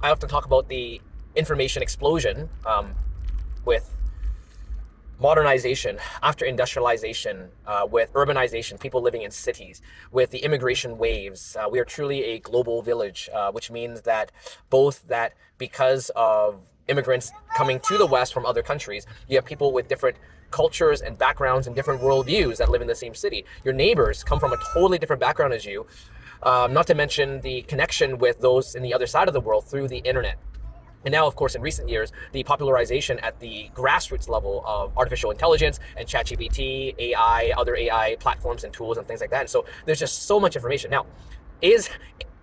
I often talk about the information explosion with modernization, after industrialization, with urbanization, people living in cities, with the immigration waves. We are truly a global village, which means that both that because of immigrants coming to the West from other countries, you have people with different cultures and backgrounds and different worldviews that live in the same city. Your neighbors come from a totally different background as you, not to mention the connection with those in the other side of the world through the internet. And now, of course, in recent years, the popularization at the grassroots level of artificial intelligence and ChatGPT, AI, other AI platforms and tools and things like that. And so there's just so much information. Now, is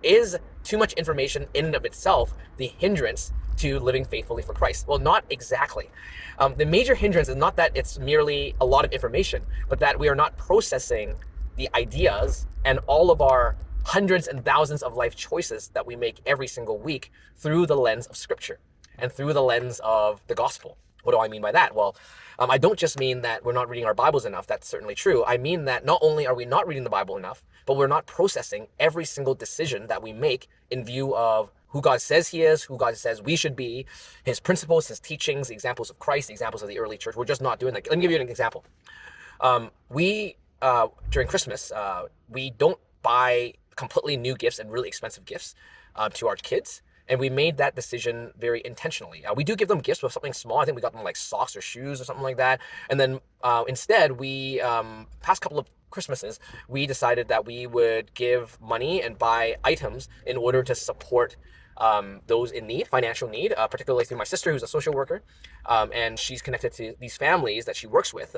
is too much information in and of itself the hindrance to living faithfully for Christ? Well, not exactly. The major hindrance is not that it's merely a lot of information, but that we are not processing the ideas and all of our hundreds and thousands of life choices that we make every single week through the lens of Scripture and through the lens of the gospel. What do I mean by that? Well, I don't just mean that we're not reading our Bibles enough. That's certainly true. I mean that not only are we not reading the Bible enough, but we're not processing every single decision that we make in view of who God says He is, who God says we should be, His principles, His teachings, the examples of Christ, the examples of the early church. We're just not doing that. Let me give you an example. We during Christmas, we don't buy completely new gifts and really expensive gifts to our kids. And we made that decision very intentionally. We do give them gifts with something small. I think we got them like socks or shoes or something like that. And then instead, we, past couple of Christmases, we decided that we would give money and buy items in order to support those in need, financial need, particularly through my sister, who's a social worker, and she's connected to these families that she works with.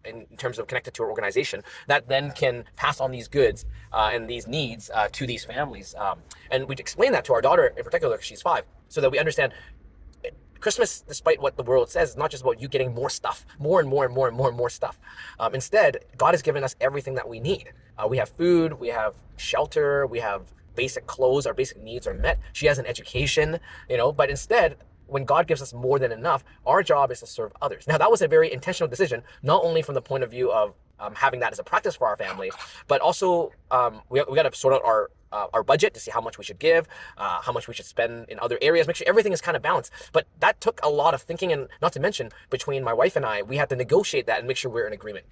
In terms of connected to her organization, that then can pass on these goods and these needs to these families. And we explain that to our daughter in particular, because she's 5, so that we understand Christmas, despite what the world says, is not just about you getting more stuff, more and more and more and more and more stuff. Instead, God has given us everything that we need. We have food, we have shelter, we have basic clothes, our basic needs are met. She has an education, but instead, when God gives us more than enough, our job is to serve others. Now, that was a very intentional decision, not only from the point of view of having that as a practice for our family, but also we got to sort out our budget to see how much we should give, how much we should spend in other areas, make sure everything is kind of balanced. But that took a lot of thinking, and not to mention between my wife and I, we had to negotiate that and make sure we're in agreement.